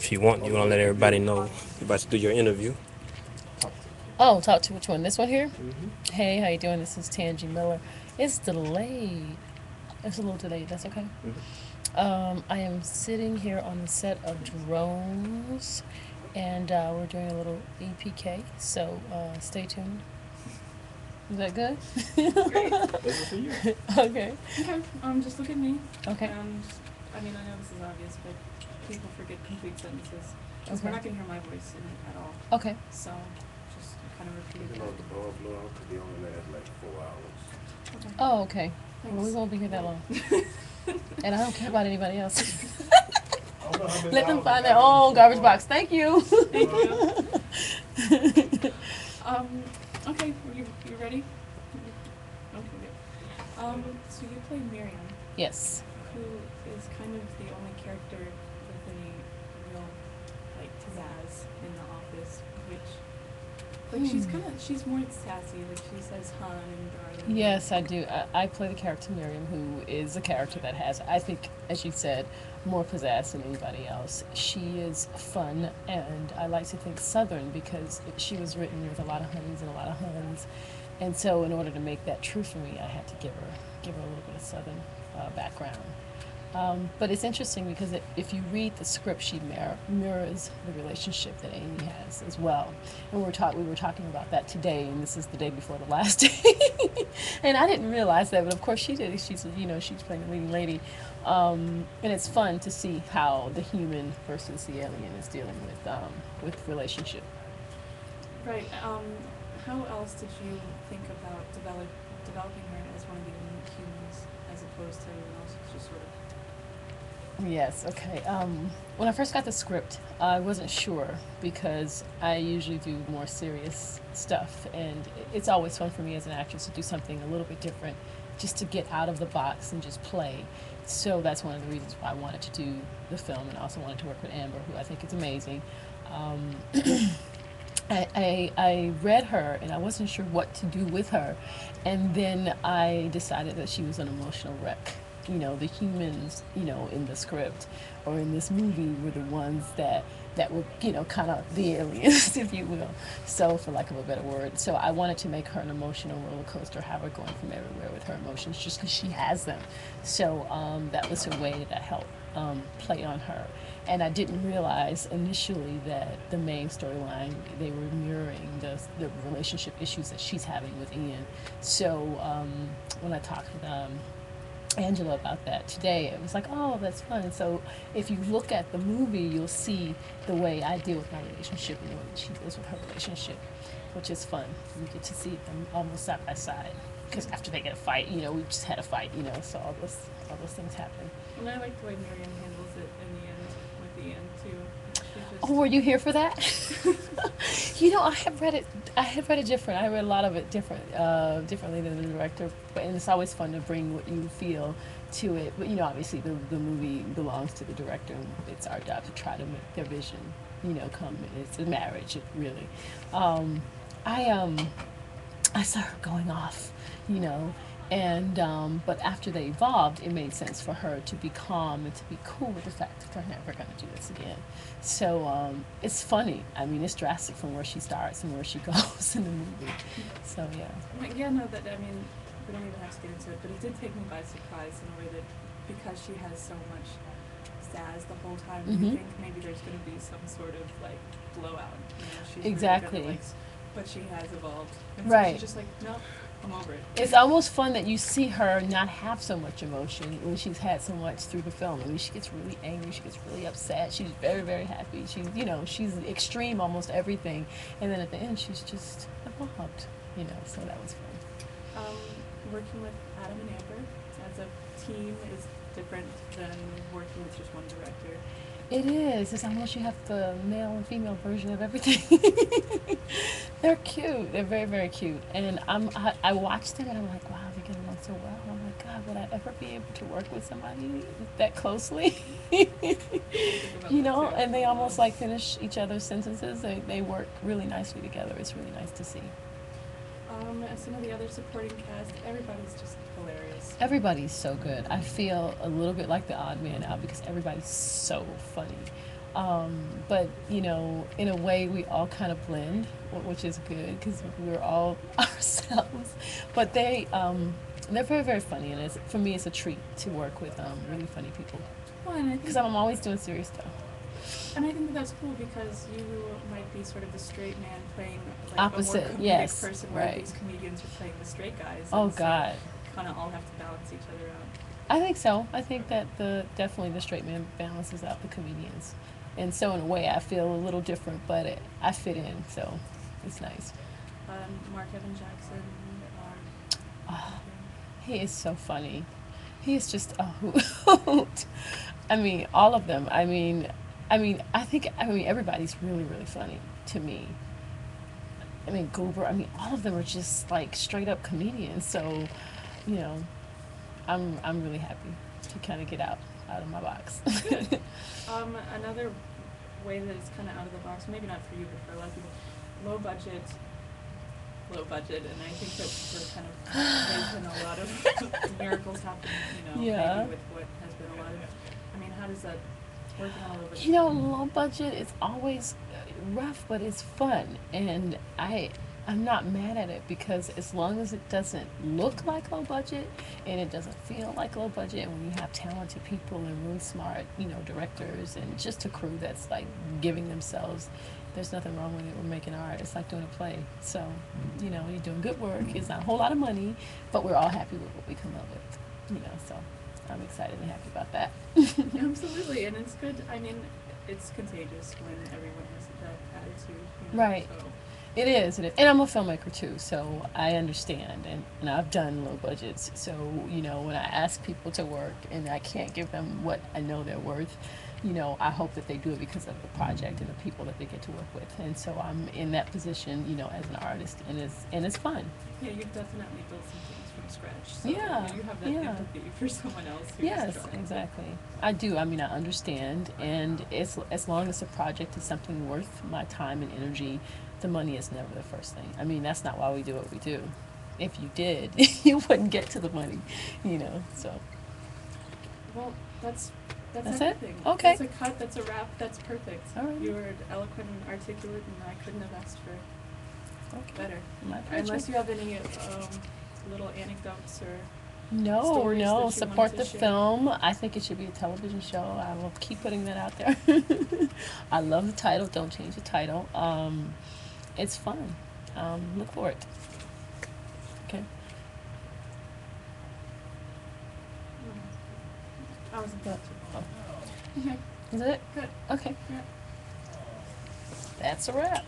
if you want to let everybody know you're about to do your interview. Oh, talk to which one? This one here? Hmm. Hey, how you doing? This is Tangi Miller. It's delayed. It's a little delayed. That's okay. Hmm. I am sitting here on the set of Drones, and we're doing a little EPK. So stay tuned. Is that good? Great. This is for you. Okay. Okay. Just look at me. Okay. And I mean, I know this is obvious, but people forget complete sentences because we're Okay. not gonna hear my voice in it at all. Okay. So just kind of repeat it You know, back. the bulb blew out because they only last like 4 hours. Okay. Oh, okay. Well, we Thanks. won't be here that long, and I don't care about anybody else. I don't know how many Let them hours find it their got own so garbage far. box. Thank you. Thank you. Okay. You ready? Okay. Good. So you play Miriam, Yes. who is kind of the only character with any real like pizzazz in the office, which like she's more sassy, like she says hun and darling. Yes, I do. I play the character Miriam, who is a character that has, I think, as you said, more pizzazz than anybody else. She is fun, and I like to think Southern because she was written with a lot of honeys and a lot of huns, and so in order to make that true for me, I had to give her a little bit of Southern background. But it's interesting because if you read the script, she mirrors the relationship that Amy has as well. And we were talking about that today, and this is the day before the last day. And I didn't realize that, but of course she did. She's playing the leading lady, and it's fun to see how the human versus the alien is dealing with relationship. Right. How else did you think about developing her as one of the unique humans as opposed to everyone else who's just sort of Yes, okay. When I first got the script, I wasn't sure because I usually do more serious stuff, and it's always fun for me as an actress to do something a little bit different, just to get out of the box and just play. So that's one of the reasons why I wanted to do the film, and I also wanted to work with Amber, who I think is amazing. Um, I read her and I wasn't sure what to do with her. And then I decided that she was an emotional wreck. The humans, in the script or in this movie were the ones that were, kind of the aliens, if you will. So, for lack of a better word. So, I wanted to make her an emotional roller coaster, have her going from everywhere with her emotions just because she has them. So, that was a way that helped play on her. And I didn't realize initially that the main storyline they were mirroring the relationship issues that she's having with Ian. So when I talked with Angela about that today, it was like, oh, that's fun. So if you look at the movie, you'll see the way I deal with my relationship and the way that she deals with her relationship, which is fun. You get to see them almost side by side. Because after they get a fight, we just had a fight, so all those things happen. and I like the way Miriam handles it in the end with Ian too. She Oh, just were you here for that? I had read it. I had read it different. I read a lot of it differently than the director. And it's always fun to bring what you feel to it. But obviously the movie belongs to the director. And it's our job to try to make their vision, come. It's a marriage, really. Um, I I saw her going off, you know, and but after they evolved, it made sense for her to be calm and to be cool with the fact that they're never going to do this again. So it's funny. I mean, it's drastic from where she starts and where she goes in the movie. So yeah. yeah, no, that I mean, we don't even have to get into it, but it did take me by surprise in a way that because she has so much sass the whole time, you Mhm. think maybe there's going to be some sort of like blowout. She's really Exactly. good at, like, but she has evolved, and so Right. she's just like, nope, I'm over it. It's almost fun that you see her not have so much emotion when she's had so much through the film. I mean, she gets really angry, she gets really upset, she's very, very happy. She's extreme almost everything, and then at the end, she's just evolved. So that was fun. Working with Adam and Amber as a team is different than working with just one director. It is. It's almost you have the male and female version of everything. They're cute. They're very, very cute. And I watch them and I'm like, wow, they get along so well. And I'm like, God, would I ever be able to work with somebody that closely? Think about that too. And they almost like finish each other's sentences. They work really nicely together. It's really nice to see. And some of the other supporting cast, everybody's just hilarious. Everybody's so good. I feel a little bit like the odd man out because everybody's so funny. But you know, in a way, we all kind of blend, which is good because we're all ourselves. But they're very, very funny, and for me, it's a treat to work with really funny people Well, and I because think, I'm always doing serious stuff. and I think that that's cool because you might be sort of the straight man playing like Opposite, a more comedic yes, person, where right. these comedians are playing the straight guys. Oh and so God, kind of all have to balance each other out. I think so. I think that definitely the straight man balances out the comedians, and so in a way, I feel a little different, but I fit in, so it's nice. Mark Evan Jackson. Oh, he is so funny. He is just a hoot. I mean, all of them. I mean, everybody's really, really funny to me. I mean, Goober. I mean, all of them are just like straight up comedians. So, you know, I'm really happy to kind of get out of my box. Another way that it's kind of out of the box, maybe not for you, but for a lot of people, low budget, and I think that we're kind of there's been a lot of miracles happen, Yeah. maybe with what has been a lot of. I mean, how does that working on a low budget? You know, low budget is always rough, but it's fun, and I'm not mad at it because as long as it doesn't look like low budget and it doesn't feel like low budget, and when you have talented people and really smart, directors and just a crew that's like giving themselves, there's nothing wrong with it. We're making art. It's like doing a play. So, you're doing good work. It's not a whole lot of money, but we're all happy with what we come up with. So I'm excited and happy about that. Absolutely, and it's good. I mean, it's contagious when everyone has that attitude. Right. So. It is, and I'm a filmmaker too, so I understand, and I've done low budgets. So when I ask people to work and I can't give them what I know they're worth, I hope that they do it because of the project and the people that they get to work with. And so I'm in that position, as an artist, and it's fun. Yeah, you've definitely built some things from scratch. So Yeah, you have that empathy for someone else. Yes, exactly. I do. I mean, I understand, and as long as the project is something worth my time and energy, the money is never the first thing. I mean, that's not why we do what we do. If you did, you wouldn't get to the money, So. Well, that's it? everything. Okay. That's a cut. That's a wrap. That's perfect. All right. You were eloquent and articulate, and I couldn't have asked for better. My pleasure. Unless you have any little anecdotes or. No, stories that you wanted support to the share. film. I think it should be a television show. I will keep putting that out there. I love the title. Don't change the title. It's fun. Look for it. Okay. I wasn't Yeah. that too long. Okay. Is that it? Good. Okay. Yeah. That's a wrap.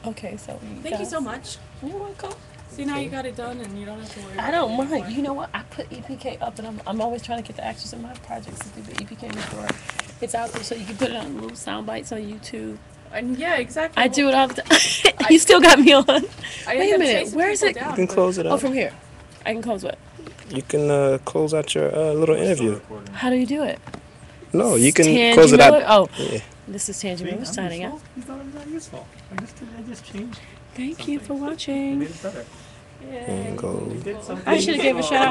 Okay, so Thank you so much. You're welcome. See, now you got it done, and you don't have to worry. I don't about it mind. anymore. You know what? I put EPK up, and I'm always trying to get the actors in my projects to do the EPK before it's out there, so you can put it on little sound bites on YouTube. And yeah, exactly. I do it all the time. You still got me on. I Wait a end up minute. chasing Where is people it? down, You can but- close it Oh, up. from here. I can close what? You can close out your little interview. How do you do it? No, you can Tangi close it Miller? out. Oh, Yeah. this is Tangi Miller signing out. It's not useful. I just changed. Thank you for something. I watching. made it better. Yay. And go. You did something. I should have gave a shout out.